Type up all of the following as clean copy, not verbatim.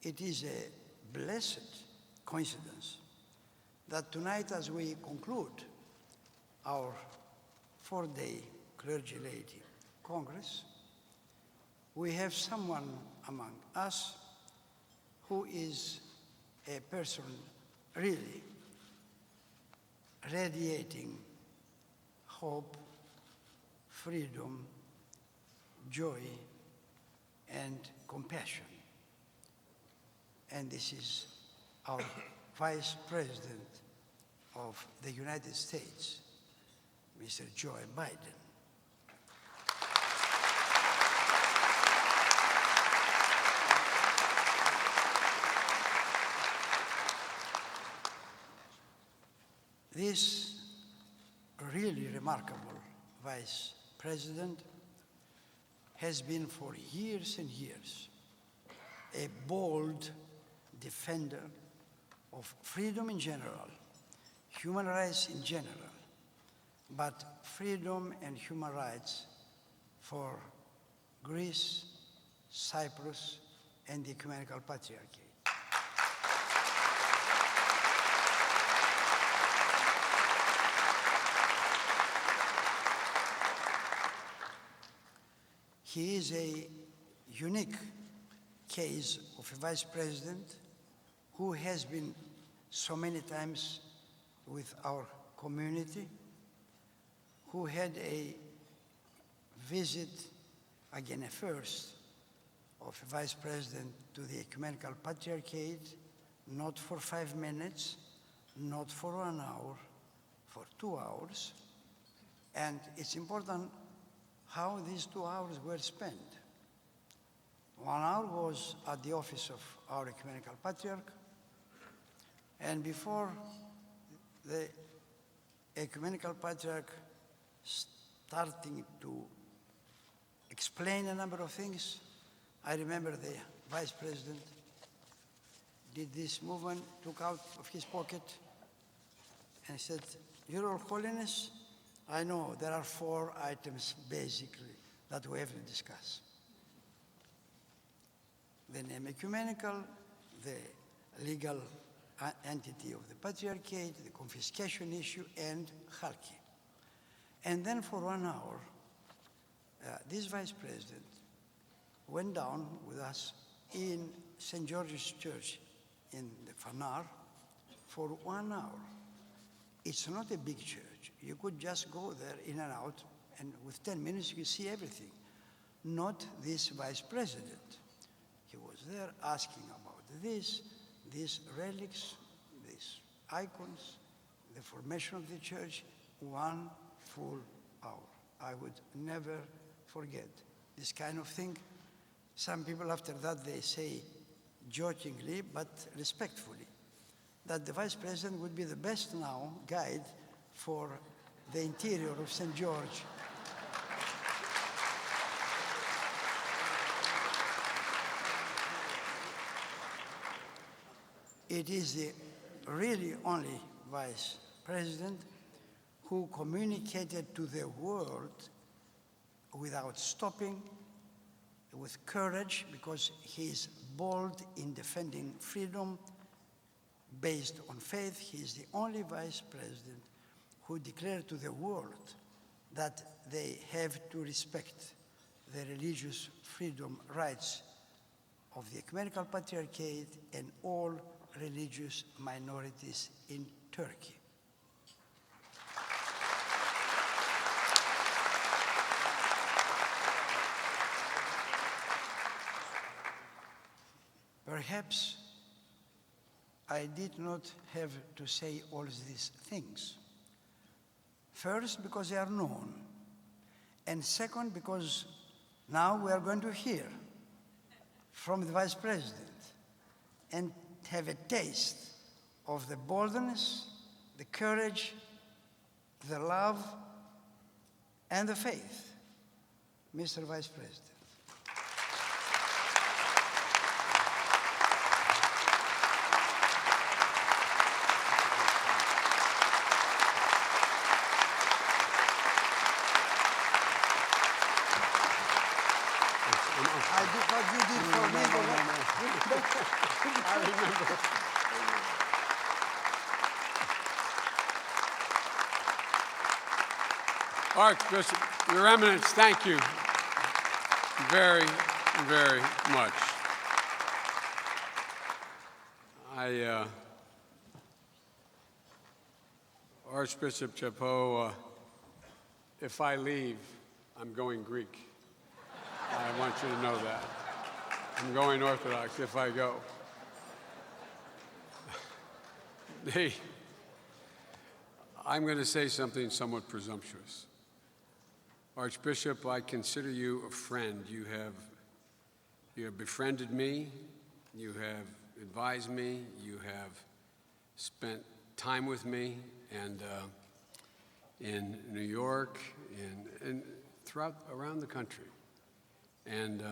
It is a blessed coincidence that tonight, as we conclude our 4-day Clergy-Laity Congress, we have someone among us who is a person really radiating hope, freedom, joy, and compassion. And this is our Vice President of the United States, Mr. Joe Biden. This really remarkable Vice President has been for years and years a bold defender of freedom in general, human rights in general, but freedom and human rights for Greece, Cyprus, and the Ecumenical Patriarchate. He is a unique case of a vice president who has been so many times with our community, who had a visit, again a first, of a vice president to the Ecumenical Patriarchate, not for 5 minutes, not for 1 hour, for 2 hours. And it's important how these 2 hours were spent. 1 hour was at the office of our Ecumenical Patriarch, and before the Ecumenical Patriarch starting to explain a number of things, I remember the Vice President did this movement, took out of his pocket, and said, "Your Holiness, I know there are 4 items basically that we have to discuss. The name ecumenical, the legal entity of the Patriarchate, the confiscation issue, and Chalki." And then for 1 hour, this Vice President went down with us in St. George's Church in the Fanar for 1 hour. It's not a big church. You could just go there in and out, and with 10 minutes you see everything. Not this Vice President. He was there asking about these relics, these icons, the formation of the church, 1 full hour. I would never forget this kind of thing. Some people after that, they say jokingly, but respectfully, that the Vice President would be the best now guide for the interior of St. George. It is the really only Vice President who communicated to the world without stopping, with courage, because he is bold in defending freedom based on faith. He is the only Vice President who declared to the world that they have to respect the religious freedom rights of the Ecumenical Patriarchate and all religious minorities in Turkey. Perhaps I did not have to say all these things. First, because they are known. And second, because now we are going to hear from the Vice President and have a taste of the boldness, the courage, the love, and the faith. Mr. Vice President. I did what you did for me. remember. Archbishop, Your Eminence, thank you very, very much. Archbishop Chapeau, if I leave, I'm going Greek. I want you to know that. I'm going Orthodox if I go. I'm going to say something somewhat presumptuous. Archbishop, I consider you a friend. You have befriended me, you have advised me, you have spent time with me, and in New York, and around the country. And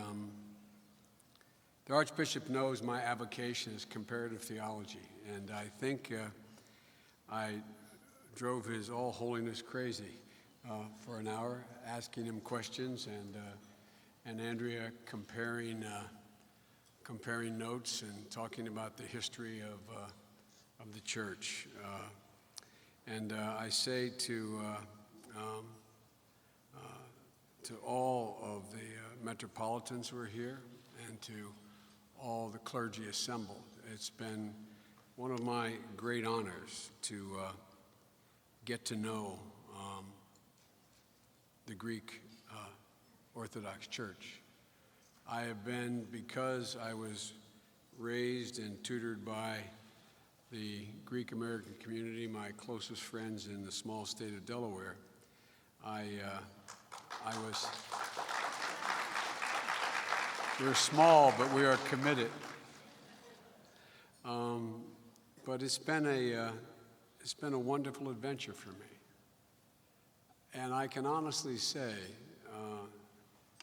the Archbishop knows my avocation is comparative theology, and I think I drove His All Holiness crazy for an hour, asking him questions, and Andrea comparing notes and talking about the history of the church. And I say to all of the metropolitans who are here and to all the clergy assembled, it's been one of my great honors to get to know the Greek Orthodox Church. I have been, because I was raised and tutored by the Greek American community, my closest friends in the small state of Delaware, we're small, but we are committed. But it's been a wonderful adventure for me. And I can honestly say,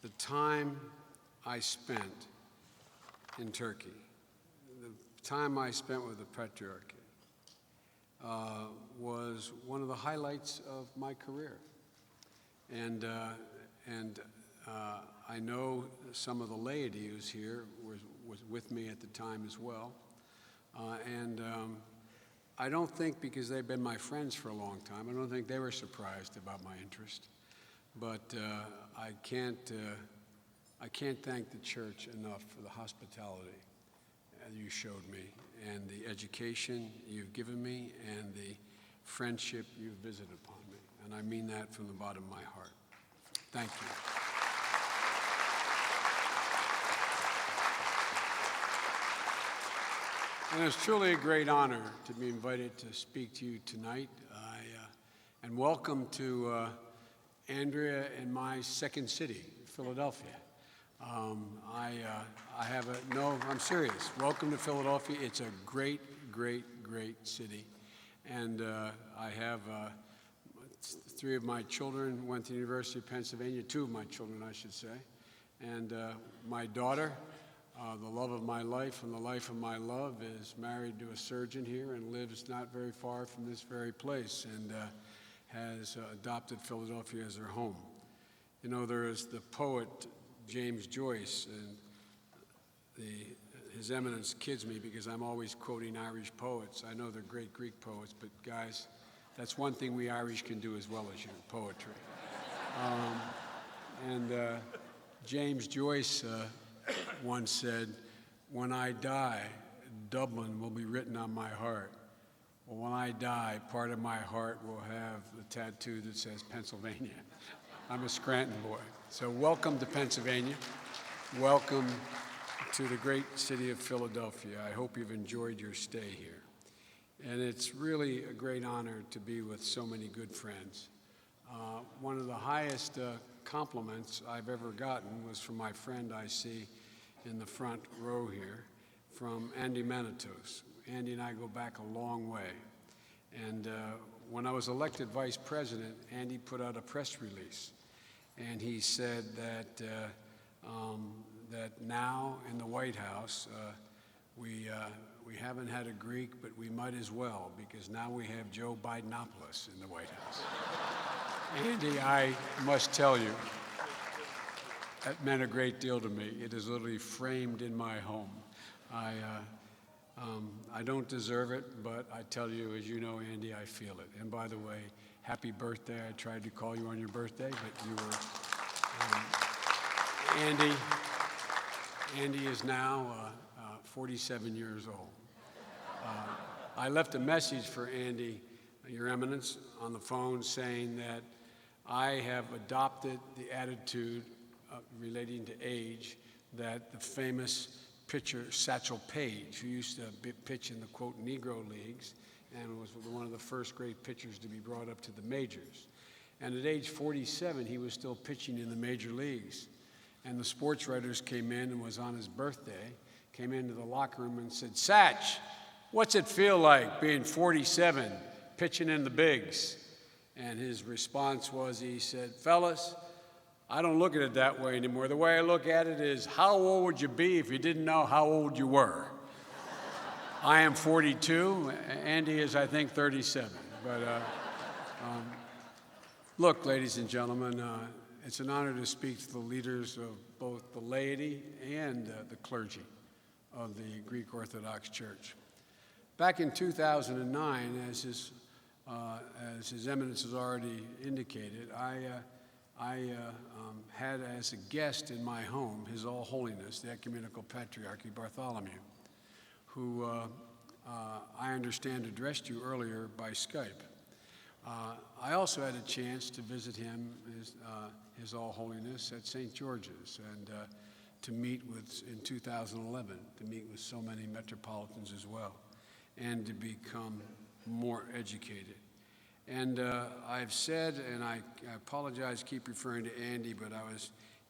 the time I spent in Turkey, the time I spent with the Patriarch, was one of the highlights of my career. And I know some of the laity who's here was with me at the time as well. I don't think, because they've been my friends for a long time, I don't think they were surprised about my interest. But I can't thank the church enough for the hospitality you showed me, and the education you've given me, and the friendship you've visited upon me. And I mean that from the bottom of my heart. Thank you. And it's truly a great honor to be invited to speak to you tonight. And welcome to Andrea and my second city, Philadelphia. I'm serious. Welcome to Philadelphia. It's a great, great, great city. And I have three of my children went to the University of Pennsylvania, two of my children, I should say. And my daughter, the love of my life and the life of my love, is married to a surgeon here and lives not very far from this very place, and has adopted Philadelphia as her home. You know, there is the poet James Joyce, and His Eminence kids me because I'm always quoting Irish poets. I know they're great Greek poets, but guys, that's one thing we Irish can do as well as you, poetry. James Joyce once said, "When I die, Dublin will be written on my heart. Well, when I die, part of my heart will have the tattoo that says Pennsylvania." I'm a Scranton boy. So welcome to Pennsylvania. Welcome to the great city of Philadelphia. I hope you've enjoyed your stay here. And it's really a great honor to be with so many good friends. One of the highest compliments I've ever gotten was from my friend I see in the front row here, from Andy Manitos. Andy and I go back a long way. And when I was elected vice president, Andy put out a press release. And he said that now in the White House, we haven't had a Greek, but we might as well, because now we have Joe Bidenopoulos in the White House. Andy, I must tell you, that meant a great deal to me. It is literally framed in my home. I don't deserve it, but I tell you, as you know, Andy, I feel it. And by the way, happy birthday. I tried to call you on your birthday, but you were... Andy is now 47 years old. I left a message for Andy, Your Eminence, on the phone saying that I have adopted the attitude relating to age that the famous pitcher Satchel Paige, who used to pitch in the, quote, Negro Leagues, and was one of the first great pitchers to be brought up to the majors. And at age 47, he was still pitching in the major leagues. And the sports writers came in, and was on his birthday, came into the locker room and said, "Satch, what's it feel like being 47, pitching in the bigs?" And his response was, he said, "Fellas, I don't look at it that way anymore. The way I look at it is, how old would you be if you didn't know how old you were?" I am 42. Andy is, I think, 37. But look, ladies and gentlemen, it's an honor to speak to the leaders of both the laity and the clergy of the Greek Orthodox Church. Back in 2009, as His Eminence has already indicated, I had as a guest in my home His All Holiness, the Ecumenical Patriarch Bartholomew, who I understand addressed you earlier by Skype. I also had a chance to visit him, His All Holiness, at St. George's, and to meet with, in 2011, to meet with so many metropolitans as well, and to become more educated. And I've said, and I apologize, keep referring to Andy, but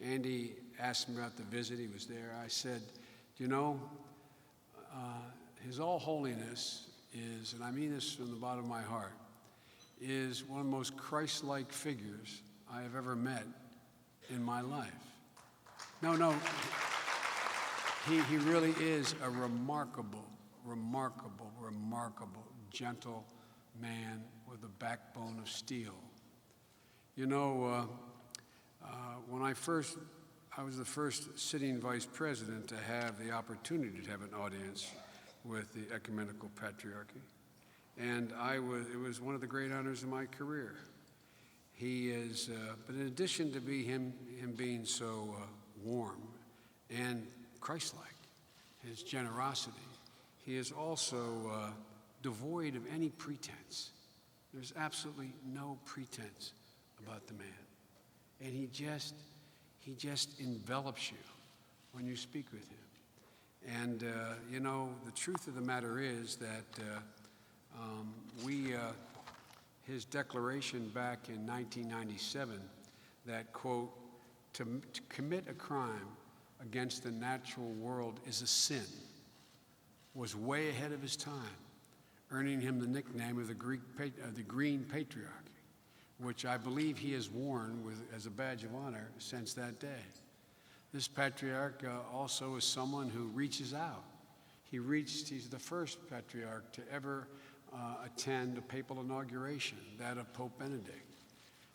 Andy asked me about the visit, he was there. I said, you know, His All Holiness is, and I mean this from the bottom of my heart, is one of the most Christ-like figures I have ever met in my life. No, he really is a remarkable, gentle man with a backbone of steel. You know, when I was the first sitting vice president to have the opportunity to have an audience with the Ecumenical Patriarchy. And it was one of the great honors of my career. He is, but in addition to him being so warm and Christ-like, his generosity, he is also devoid of any pretense. There's absolutely no pretense about the man. And he just envelops you when you speak with him. And, you know, the truth of the matter is that his declaration back in 1997 that, quote, to commit a crime against the natural world is a sin, was way ahead of his time, earning him the nickname of the Green Patriarch, which I believe he has worn as a badge of honor since that day. This patriarch also is someone who reaches out. He's the first patriarch to ever attend a papal inauguration, that of Pope Benedict.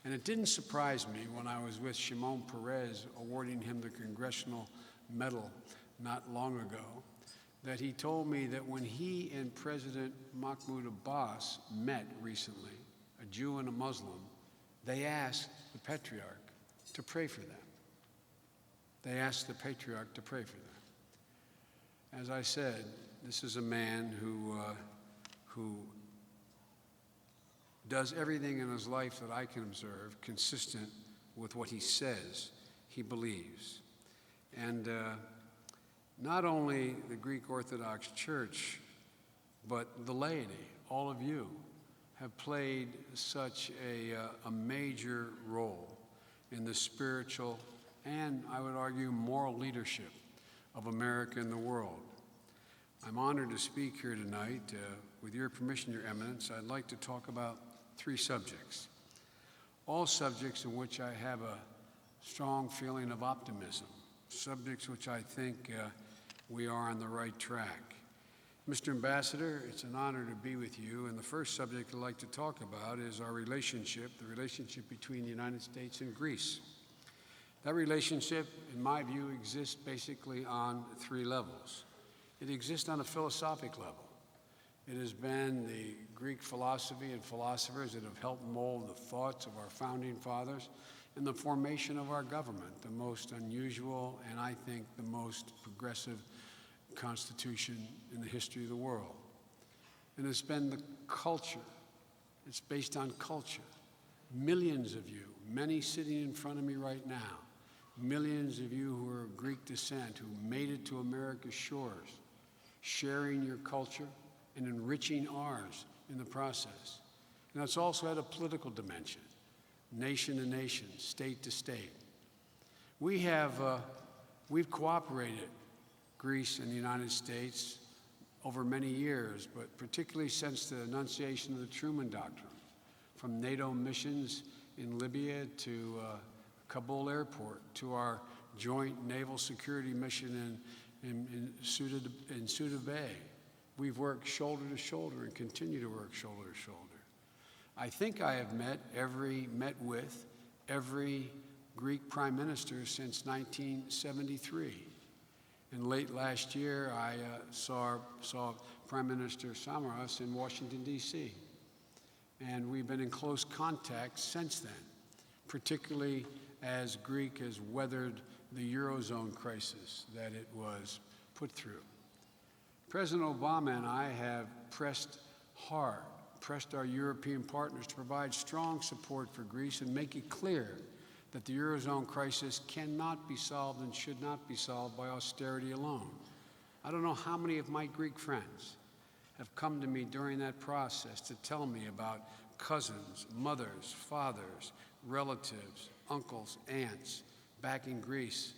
And it didn't surprise me when I was with Shimon Peres awarding him the Congressional Medal not long ago, that he told me that when he and President Mahmoud Abbas met recently, a Jew and a Muslim, they asked the Patriarch to pray for them. They asked the Patriarch to pray for them. As I said, this is a man who does everything in his life that I can observe consistent with what he says he believes. And not only the Greek Orthodox Church, but the laity, all of you, have played such a major role in the spiritual and, I would argue, moral leadership of America and the world. I'm honored to speak here tonight. With your permission, Your Eminence, I'd like to talk about 3 subjects, all subjects in which I have a strong feeling of optimism, subjects which I think we are on the right track. Mr. Ambassador, it's an honor to be with you, and the first subject I'd like to talk about is our relationship, the relationship between the United States and Greece. That relationship, in my view, exists basically on 3 levels. It exists on a philosophic level. It has been the Greek philosophy and philosophers that have helped mold the thoughts of our founding fathers and the formation of our government, the most unusual and I think the most progressive constitution in the history of the world. And it's been the culture. It's based on culture. Millions of you, many sitting in front of me right now, millions of you who are of Greek descent, who made it to America's shores, sharing your culture and enriching ours in the process. And it's also had a political dimension, nation to nation, state to state. We've cooperated, Greece and the United States, over many years, but particularly since the enunciation of the Truman Doctrine, from NATO missions in Libya to Kabul airport, to our joint naval security mission in Suda Bay. We've worked shoulder to shoulder and continue to work shoulder to shoulder. I think I have met with every Greek prime minister since 1973. And late last year, I saw Prime Minister Samaras in Washington, D.C. And we've been in close contact since then, particularly as Greece has weathered the Eurozone crisis that it was put through. President Obama and I have pressed our European partners to provide strong support for Greece and make it clear that the Eurozone crisis cannot be solved and should not be solved by austerity alone. I don't know how many of my Greek friends have come to me during that process to tell me about cousins, mothers, fathers, relatives, uncles, aunts back in Greece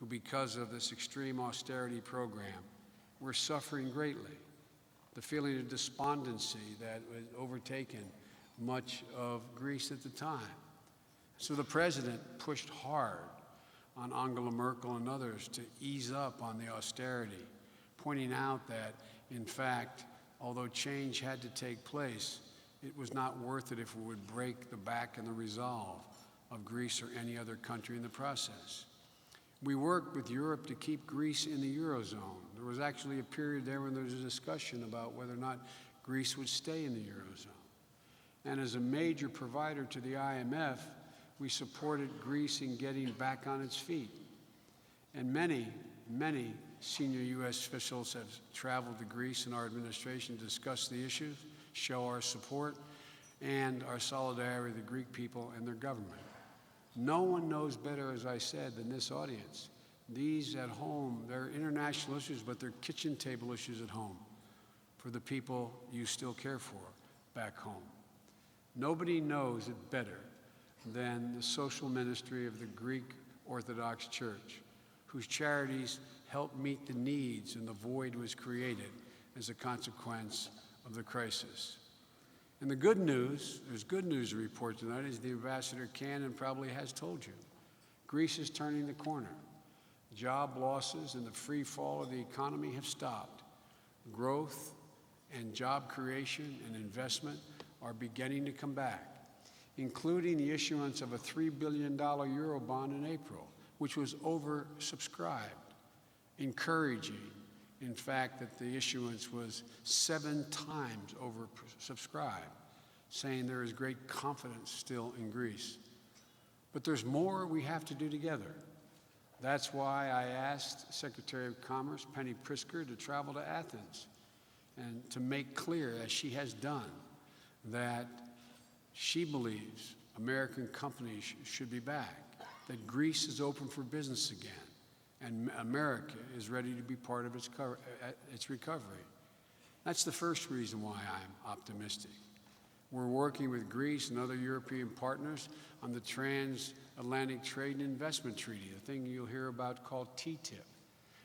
who, because of this extreme austerity program, were suffering greatly. The feeling of despondency that was overtaken much of Greece at the time. So the president pushed hard on Angela Merkel and others to ease up on the austerity, pointing out that, in fact, although change had to take place, it was not worth it if it would break the back and the resolve of Greece or any other country in the process. We worked with Europe to keep Greece in the Eurozone. There was actually a period there when there was a discussion about whether or not Greece would stay in the Eurozone. And as a major provider to the IMF, we supported Greece in getting back on its feet. And many senior U.S. officials have traveled to Greece in our administration to discuss the issues, show our support, and our solidarity with the Greek people and their government. No one knows better, as I said, than this audience. These at home, they're international issues, but they're kitchen table issues at home for the people you still care for back home. Nobody knows it better than the social ministry of the Greek Orthodox Church, whose charities help meet the needs and the void was created as a consequence of the crisis. And the good news, there's good news to report tonight, as the ambassador can and probably has told you. Greece is turning the corner. Job losses and the free fall of the economy have stopped. Growth and job creation and investment are beginning to come back, including the issuance of a $3 billion Eurobond in April, which was oversubscribed, encouraging, in fact, that the issuance was 7 times oversubscribed, saying there is great confidence still in Greece. But there's more we have to do together. That's why I asked Secretary of Commerce Penny Pritzker to travel to Athens and to make clear, as she has done, that she believes American companies should be back, that Greece is open for business again, and America is ready to be part of its recovery. That's the first reason why I'm optimistic. We're working with Greece and other European partners on the Transatlantic Trade and Investment Treaty, the thing you'll hear about called TTIP.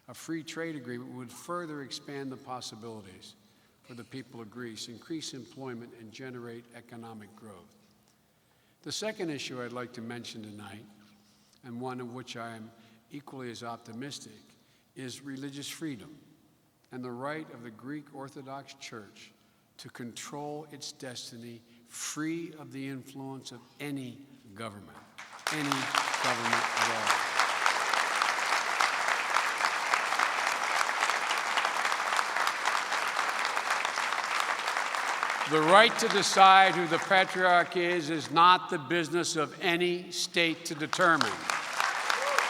A free trade agreement would further expand the possibilities for the people of Greece, increase employment, and generate economic growth. The second issue I'd like to mention tonight, and one of which I am equally as optimistic, is religious freedom and the right of the Greek Orthodox Church to control its destiny free of the influence of any government at all. The right to decide who the patriarch is not the business of any state to determine.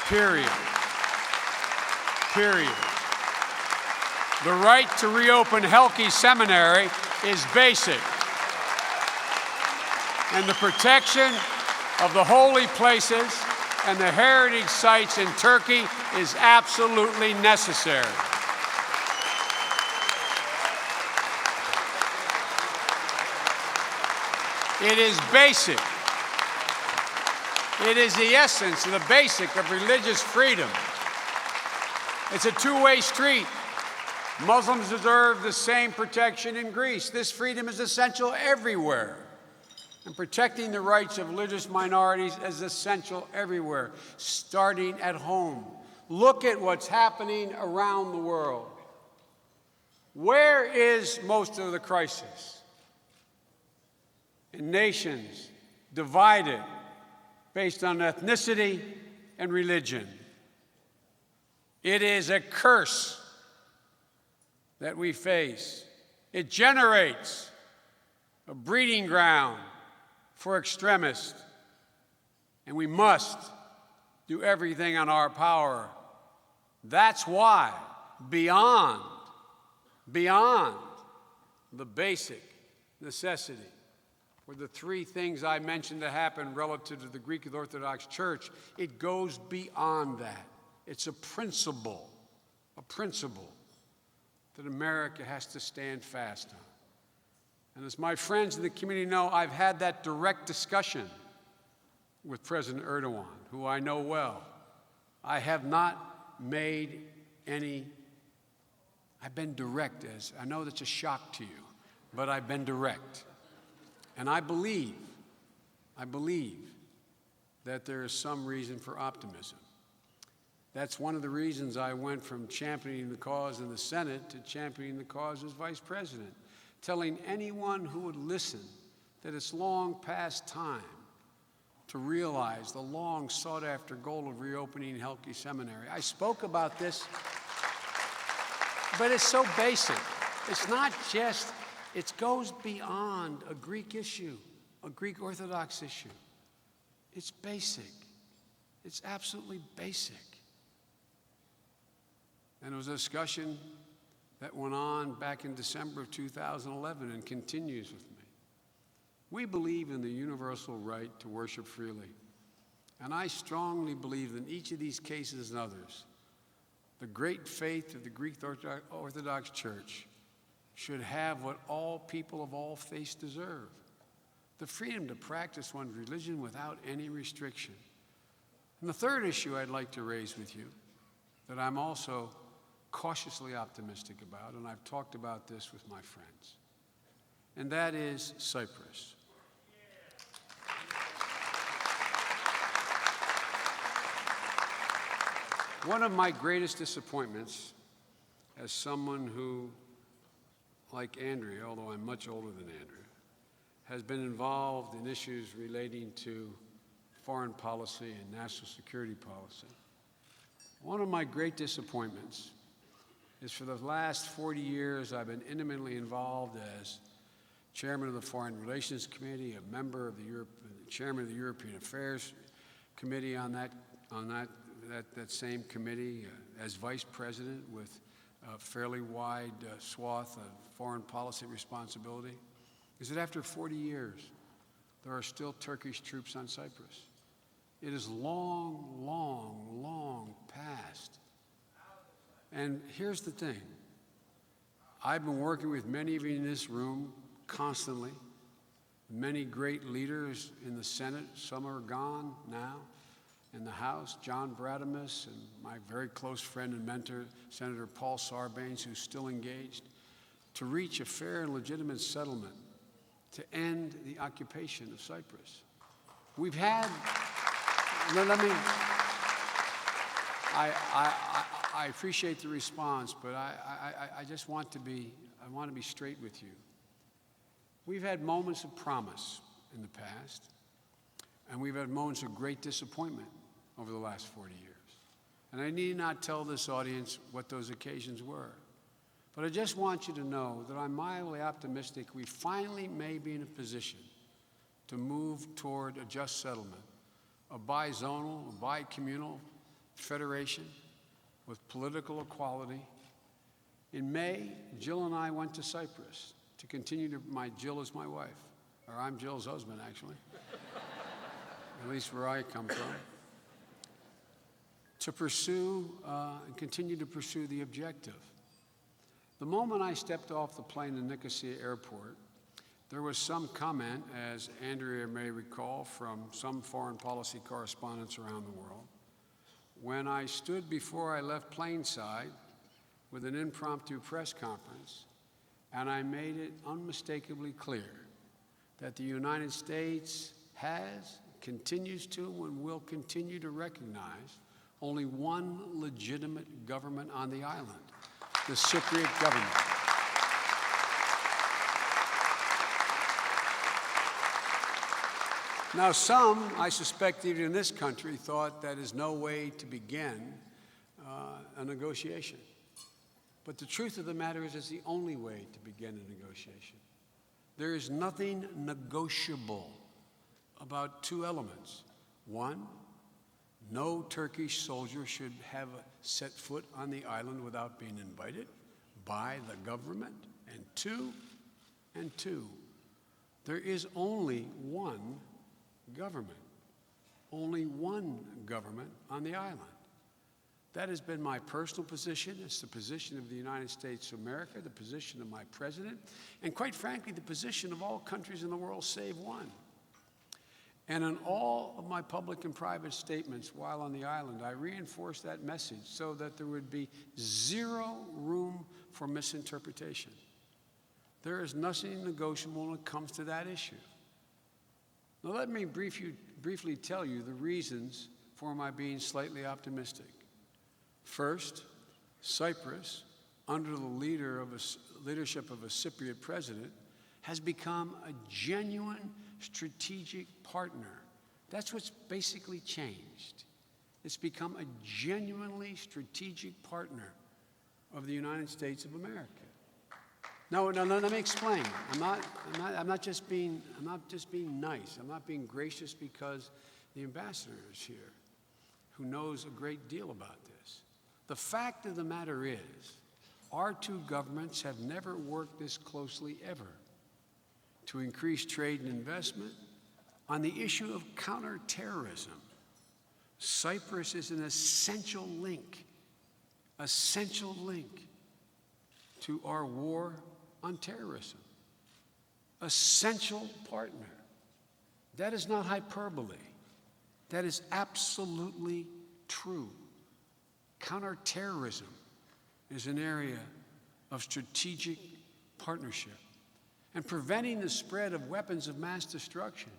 Period. Period. The right to reopen Helke Seminary is basic. And the protection of the holy places and the heritage sites in Turkey is absolutely necessary. It is basic. It is the essence of the basic of religious freedom. It's a two-way street. Muslims deserve the same protection in Greece. This freedom is essential everywhere. And protecting the rights of religious minorities is essential everywhere, starting at home. Look at what's happening around the world. Where is most of the crisis? In nations divided based on ethnicity and religion. It is a curse that we face. It generates a breeding ground for extremists, and we must do everything in our power. That's why, beyond the basic necessity, for the three things I mentioned to happen relative to the Greek Orthodox Church, it goes beyond that. It's a principle that America has to stand fast on. And as my friends in the community know, I've had that direct discussion with President Erdogan, who I know well. I have not made any, I've been direct, as I know that's a shock to you, but I've been direct. And I believe that there is some reason for optimism. That's one of the reasons I went from championing the cause in the Senate to championing the cause as vice president, telling anyone who would listen that it's long past time to realize the long sought-after goal of reopening Helke Seminary. I spoke about this, but it's so basic. It's not just, it goes beyond a Greek issue, a Greek Orthodox issue. It's basic. It's absolutely basic. And it was a discussion that went on back in December of 2011 and continues with me. We believe in the universal right to worship freely. And I strongly believe that in each of these cases and others, the great faith of the Greek Orthodox Church should have what all people of all faiths deserve: the freedom to practice one's religion without any restriction. And the third issue I'd like to raise with you, that I'm also cautiously optimistic about, and I've talked about this with my friends, and that is Cyprus. One of my greatest disappointments as someone who, like Andrea, although I'm much older than Andrea, has been involved in issues relating to foreign policy and national security policy. One of my great disappointments is for the last 40 years I've been intimately involved as chairman of the Foreign Relations Committee, a member of the chairman of the European Affairs Committee on that same committee, as vice president with a fairly wide swath of foreign policy responsibility, is that after 40 years, there are still Turkish troops on Cyprus. It is long, long, long past. And here's the thing. I've been working with many of you in this room constantly, many great leaders in the Senate. Some are gone now. In the House, John Bradamus and my very close friend and mentor, Senator Paul Sarbanes, who's still engaged, to reach a fair and legitimate settlement to end the occupation of Cyprus. We've had, I appreciate the response, but I just want to be straight with you. We've had moments of promise in the past, and we've had moments of great disappointment over the last 40 years. And I need not tell this audience what those occasions were. But I just want you to know that I'm mildly optimistic we finally may be in a position to move toward a just settlement, a bizonal, a bicommunal federation with political equality. In May, Jill and I went to Cyprus to continue to, Jill is my wife, or I'm Jill's husband, actually, at least where I come from, to pursue and continue to pursue the objective. The moment I stepped off the plane in Nicosia Airport, there was some comment, as Andrea may recall, from some foreign policy correspondents around the world, when I stood before I left planeside with an impromptu press conference, and I made it unmistakably clear that the United States has, continues to, and will continue to recognize only one legitimate government on the island, the Cypriot government. Now, some, I suspect even in this country, thought that is no way to begin a negotiation. But the truth of the matter is it's the only way to begin a negotiation. There is nothing negotiable about two elements. One, no Turkish soldier should have set foot on the island without being invited by the government. And two, there is only one government on the island. That has been my personal position. It's the position of the United States of America, the position of my president, and quite frankly, the position of all countries in the world save one. And in all of my public and private statements while on the island, I reinforced that message so that there would be zero room for misinterpretation. There is nothing negotiable when it comes to that issue. Now let me briefly tell you the reasons for my being slightly optimistic. First, Cyprus, under the leadership of a Cypriot president, has become a genuine strategic partner. That's what's basically changed. It's become a genuinely strategic partner of the United States of America. No, let me explain. I'm not just being nice. I'm not being gracious because the ambassador is here, who knows a great deal about this. The fact of the matter is, our two governments have never worked this closely ever to increase trade and investment. On the issue of counterterrorism, Cyprus is an essential link to our war on terrorism. Essential partner. That is not hyperbole. That is absolutely true. Counterterrorism is an area of strategic partnership. And preventing the spread of weapons of mass destruction,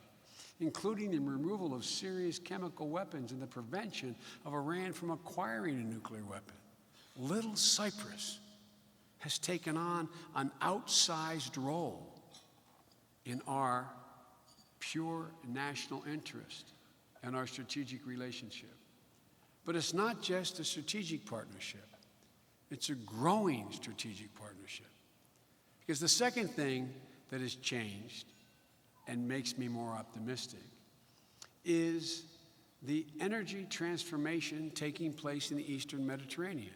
including the removal of serious chemical weapons and the prevention of Iran from acquiring a nuclear weapon. Little Cyprus has taken on an outsized role in our pure national interest and our strategic relationship. But it's not just a strategic partnership. It's a growing strategic partnership. Because the second thing that has changed and makes me more optimistic is the energy transformation taking place in the Eastern Mediterranean.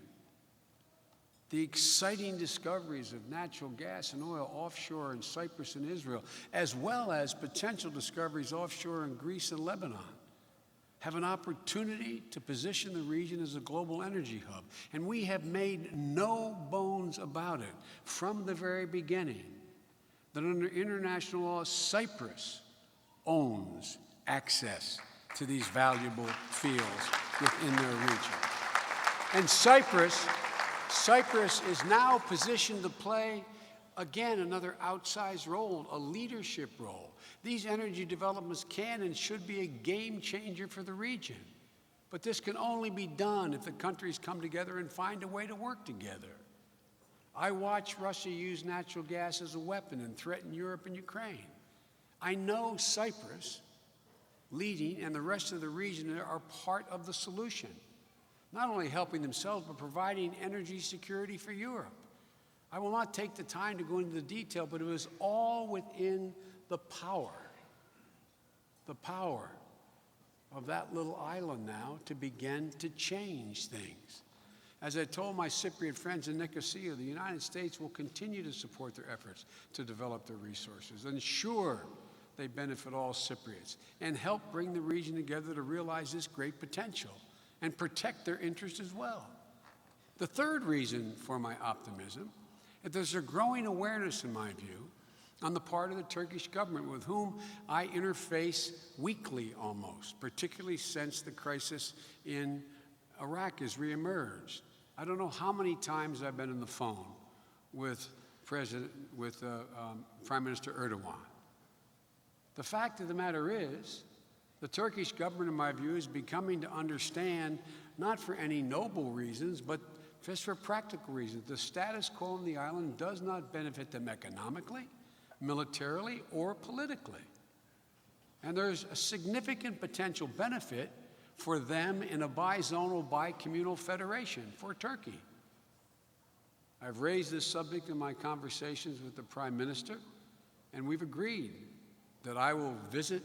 The exciting discoveries of natural gas and oil offshore in Cyprus and Israel, as well as potential discoveries offshore in Greece and Lebanon, have an opportunity to position the region as a global energy hub. And we have made no bones about it from the very beginning that under international law, Cyprus owns access to these valuable fields within their region. And Cyprus is now positioned to play, again, another outsized role, a leadership role. These energy developments can and should be a game changer for the region. But this can only be done if the countries come together and find a way to work together. I watch Russia use natural gas as a weapon and threaten Europe and Ukraine. I know Cyprus, leading, and the rest of the region are part of the solution, not only helping themselves, but providing energy security for Europe. I will not take the time to go into the detail, but it was all within the power of that little island now to begin to change things. As I told my Cypriot friends in Nicosia, the United States will continue to support their efforts to develop their resources, ensure they benefit all Cypriots, and help bring the region together to realize this great potential and protect their interests as well. The third reason for my optimism is there's a growing awareness, in my view, on the part of the Turkish government, with whom I interface weekly almost, particularly since the crisis in Iraq has reemerged. I don't know how many times I've been on the phone with Prime Minister Erdogan. The fact of the matter is, the Turkish government, in my view, is becoming to understand, not for any noble reasons, but just for practical reasons, the status quo on the island does not benefit them economically, militarily, or politically. And there's a significant potential benefit for them in a bizonal, bicommunal federation for Turkey. I've raised this subject in my conversations with the Prime Minister, and we've agreed that I will visit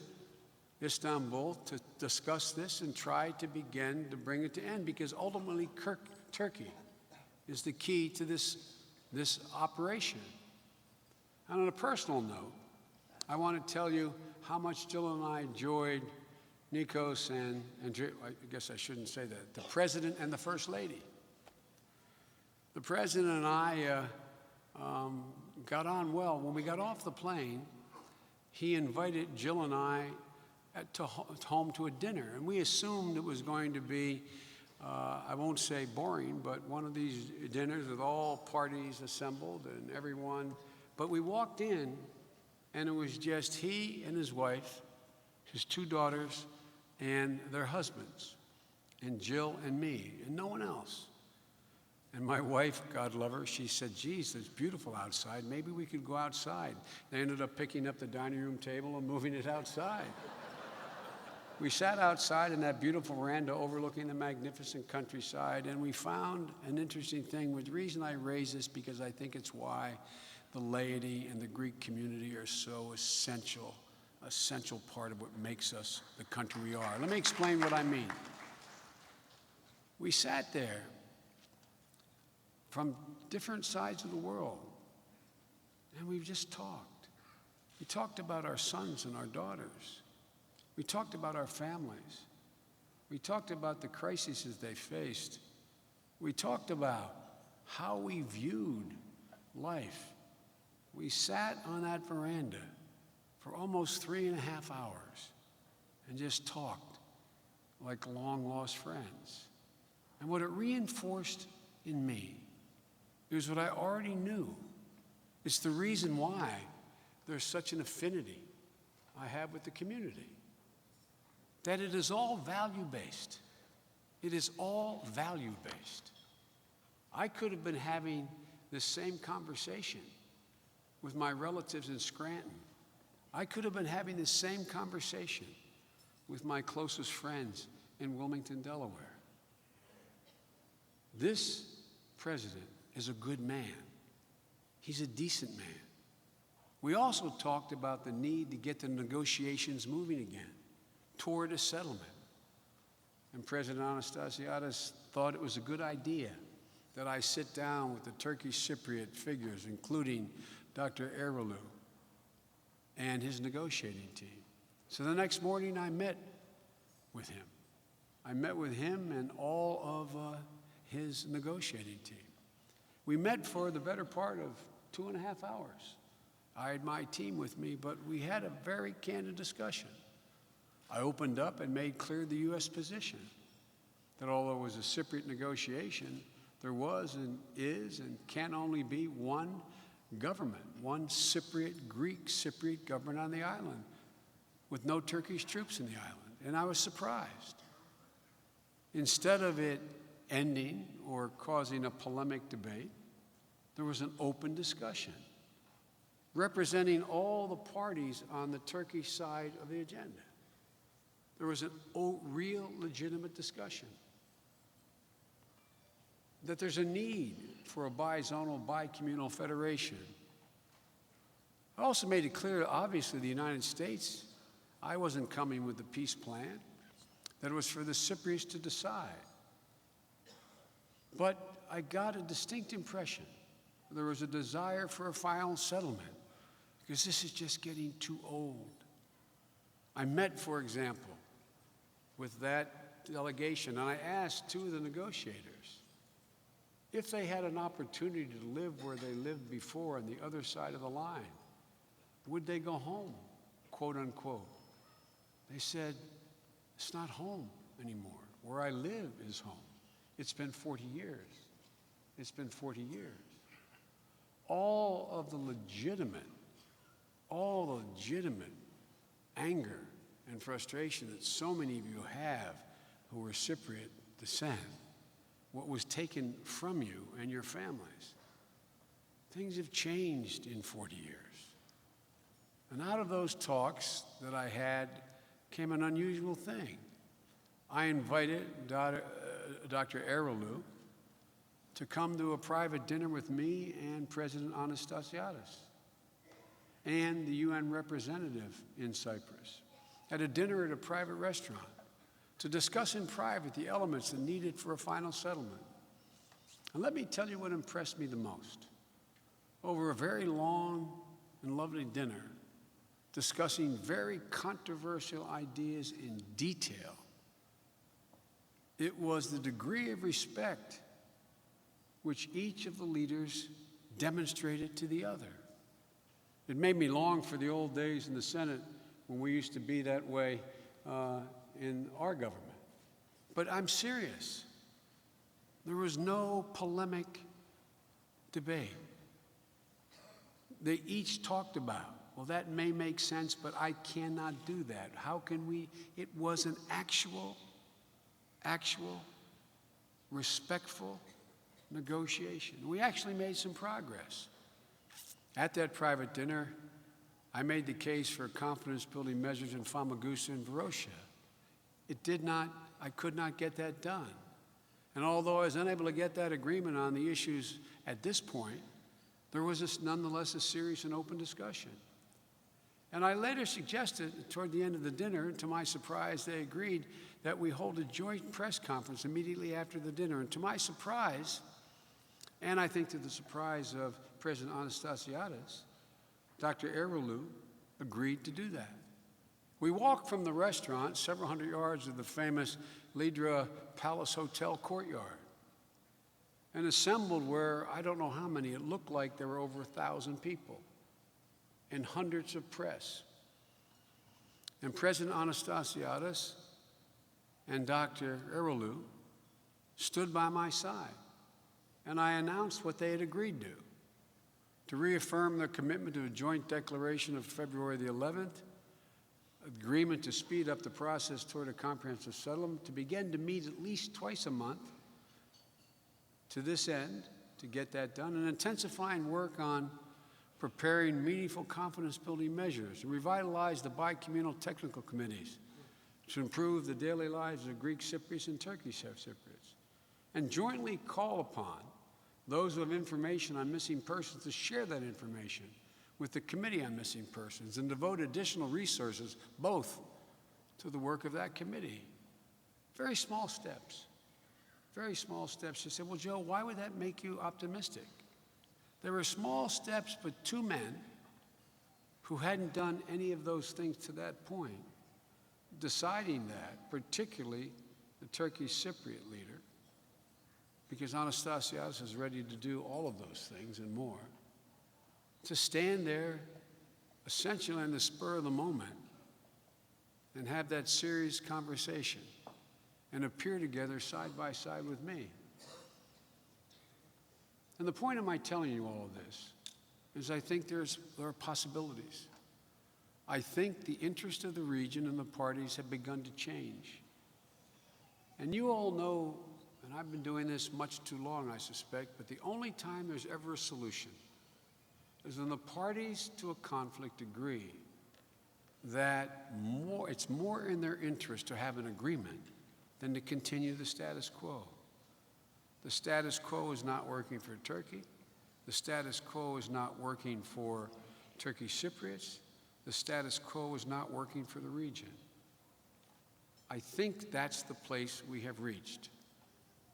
Istanbul to discuss this and try to begin to bring it to end, because ultimately Turkey is the key to this operation. And on a personal note, I want to tell you how much Jill and I enjoyed Nikos and I guess I shouldn't say that, the President and the First Lady. The President and I got on well. When we got off the plane, he invited Jill and I home to a dinner, and we assumed it was going to be, I won't say boring, but one of these dinners with all parties assembled and everyone. But we walked in, and it was just he and his wife, his two daughters, and their husbands, and Jill and me, and no one else. And my wife, God love her, she said, geez, it's beautiful outside. Maybe we could go outside. They ended up picking up the dining room table and moving it outside. We sat outside in that beautiful veranda overlooking the magnificent countryside, and we found an interesting thing. The reason I raise this, because I think it's why the laity and the Greek community are so essential part of what makes us the country we are. Let me explain what I mean. We sat there from different sides of the world, and we just talked. We talked about our sons and our daughters. We talked about our families. We talked about the crises they faced. We talked about how we viewed life. We sat on that veranda for almost 3.5 hours and just talked like long-lost friends. And what it reinforced in me, it was what I already knew. It's the reason why there's such an affinity I have with the community. That it is all value-based. It is all value-based. I could have been having this same conversation with my relatives in Scranton. I could have been having this same conversation with my closest friends in Wilmington, Delaware. This president is a good man. He's a decent man. We also talked about the need to get the negotiations moving again toward a settlement. And President Anastasiadis thought it was a good idea that I sit down with the Turkish Cypriot figures, including Dr. Erolu and his negotiating team. So the next morning I met with him. I met with him and all of his negotiating team. We met for the better part of 2.5 hours. I had my team with me, but we had a very candid discussion. I opened up and made clear the U.S. position, that although it was a Cypriot negotiation, there was and is and can only be one government, one Cypriot, Greek Cypriot government on the island, with no Turkish troops in the island. And I was surprised. Instead of it ending or causing a polemic debate, there was an open discussion representing all the parties on the Turkish side of the agenda. There was a real legitimate discussion. that there's a need for a bizonal, bicommunal federation. I also made it clear, obviously, the United States, I wasn't coming with the peace plan, that it was for the Cypriots to decide. But I got a distinct impression there was a desire for a final settlement, because this is just getting too old. I met, for example, with that delegation, and I asked two of the negotiators if they had an opportunity to live where they lived before on the other side of the line, would they go home, quote unquote? They said, it's not home anymore. Where I live is home. It's been 40 years. It's been 40 years. All of the legitimate anger and frustration that so many of you have who are Cypriot descent, what was taken from you and your families, things have changed in 40 years. And out of those talks that I had came an unusual thing. I invited Dr. Erolou to come to a private dinner with me and President Anastasiadis and the UN representative in Cyprus at a dinner at a private restaurant to discuss in private the elements that needed for a final settlement. And let me tell you what impressed me the most. Over a very long and lovely dinner, discussing very controversial ideas in detail, it was the degree of respect which each of the leaders demonstrated to the other. It made me long for the old days in the Senate when we used to be that way in our government. But I'm serious. There was no polemic debate. They each talked about, well, that may make sense, but I cannot do that. How can we? It was an actual, respectful negotiation. We actually made some progress. At that private dinner, I made the case for confidence-building measures in Famagusta and Varosha. I could not get that done. And although I was unable to get that agreement on the issues at this point, there was nonetheless a serious and open discussion. And I later suggested, toward the end of the dinner, to my surprise, they agreed that we hold a joint press conference immediately after the dinner. And to my surprise, and I think to the surprise of President Anastasiadis, Dr. Erolou agreed to do that. We walked from the restaurant several hundred yards of the famous Lydra Palace Hotel courtyard and assembled where, I don't know how many, it looked like there were over 1,000 people and hundreds of press. And President Anastasiadis and Dr. Erolou stood by my side, and I announced what they had agreed to reaffirm their commitment to a joint declaration of February the 11th, agreement to speed up the process toward a comprehensive settlement, to begin to meet at least twice a month to this end, to get that done, and intensifying work on preparing meaningful confidence-building measures, and revitalize the bicommunal technical committees to improve the daily lives of Greek Cypriots and Turkish Cypriots, and jointly call upon those who have information on missing persons to share that information with the Committee on Missing Persons and devote additional resources both to the work of that committee. Very small steps. Very small steps. You say, well, Joe, why would that make you optimistic? There were small steps, but two men who hadn't done any of those things to that point, deciding that, particularly the Turkish Cypriot leader, because Anastasiadis is ready to do all of those things and more, to stand there essentially on the spur of the moment and have that serious conversation and appear together side by side with me. And the point of my telling you all of this is I think there are possibilities. I think the interest of the region and the parties have begun to change. And you all know, and I've been doing this much too long, I suspect, but the only time there's ever a solution is when the parties to a conflict agree that it's more in their interest to have an agreement than to continue the status quo. The status quo is not working for Turkey. The status quo is not working for Turkish Cypriots. The status quo is not working for the region. I think that's the place we have reached.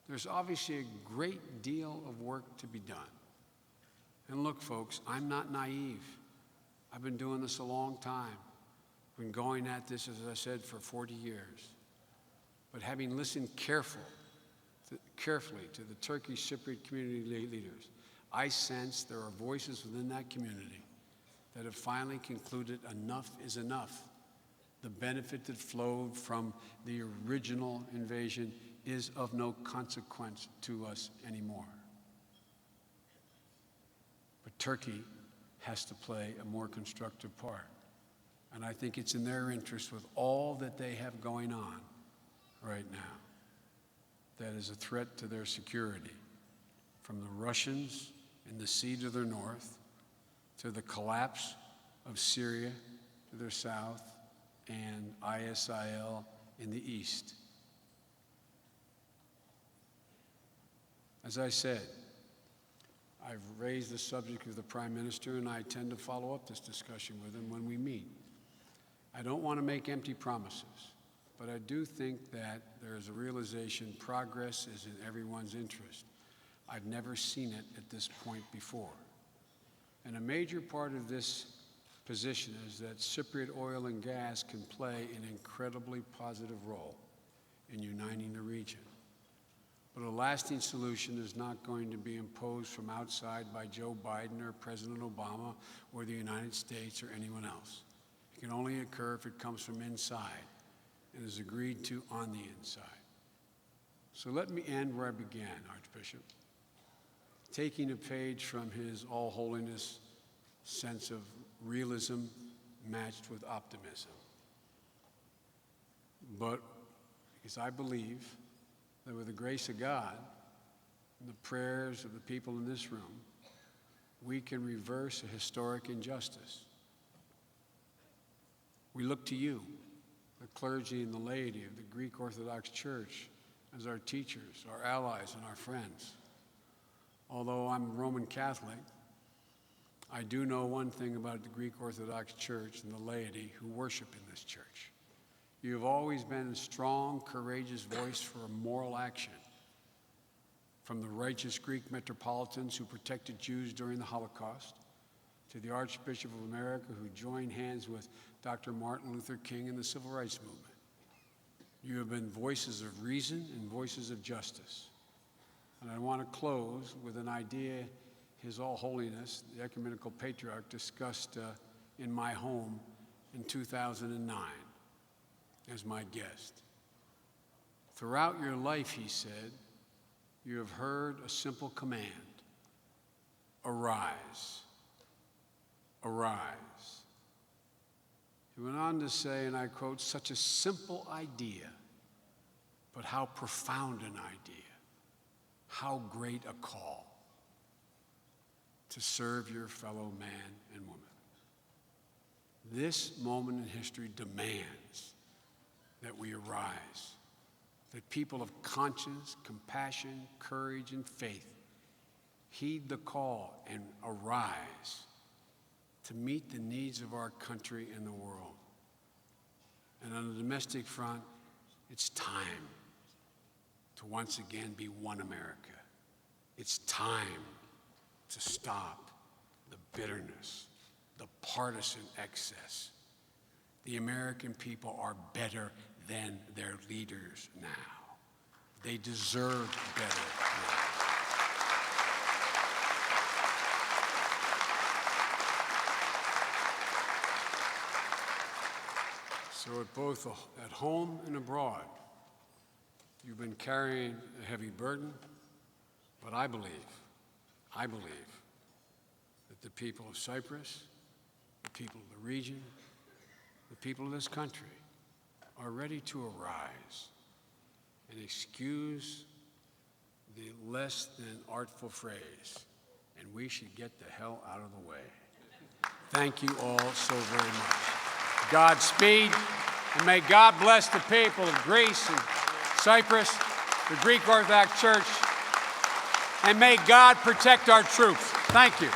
There's obviously a great deal of work to be done. And look, folks, I'm not naive. I've been doing this a long time. Been going at this, as I said, for 40 years. But having listened carefully to the Turkish Cypriot community leaders, I sense there are voices within that community that have finally concluded enough is enough. The benefit that flowed from the original invasion is of no consequence to us anymore. But Turkey has to play a more constructive part. And I think it's in their interest, with all that they have going on right now, that is a threat to their security, from the Russians in the sea to their north, to the collapse of Syria to their south, and ISIL in the east. As I said, I've raised the subject with the Prime Minister, and I tend to follow up this discussion with him when we meet. I don't want to make empty promises, but I do think that there is a realization progress is in everyone's interest. I've never seen it at this point before. And a major part of this position is that Cypriot oil and gas can play an incredibly positive role in uniting the region. But a lasting solution is not going to be imposed from outside by Joe Biden or President Obama or the United States or anyone else. It can only occur if it comes from inside and is agreed to on the inside. So let me end where I began, Archbishop, taking a page from His All Holiness sense of realism matched with optimism. But because I believe that with the grace of God and the prayers of the people in this room, we can reverse a historic injustice. We look to you, the clergy and the laity of the Greek Orthodox Church, as our teachers, our allies, and our friends. Although I'm Roman Catholic, I do know one thing about the Greek Orthodox Church and the laity who worship in this church. You have always been a strong, courageous voice for a moral action. From the righteous Greek metropolitans who protected Jews during the Holocaust, to the Archbishop of America who joined hands with Dr. Martin Luther King in the Civil Rights Movement. You have been voices of reason and voices of justice. And I want to close with an idea His All Holiness, the Ecumenical Patriarch, discussed in my home in 2009 as my guest. Throughout your life, he said, you have heard a simple command: arise, arise. He went on to say, and I quote, such a simple idea, but how profound an idea, how great a call to serve your fellow man and woman. This moment in history demands that we arise, that people of conscience, compassion, courage, and faith heed the call and arise to meet the needs of our country and the world. And on the domestic front, it's time to once again be one America. It's time to stop the bitterness, the partisan excess. The American people are better than their leaders now. They deserve better now. So at home and abroad, you've been carrying a heavy burden, but I believe that the people of Cyprus, the people of the region, the people of this country are ready to arise and excuse the less than artful phrase, and we should get the hell out of the way. Thank you all so very much. Godspeed, and may God bless the people of Greece and Cyprus, the Greek Orthodox Church, and may God protect our troops. Thank you.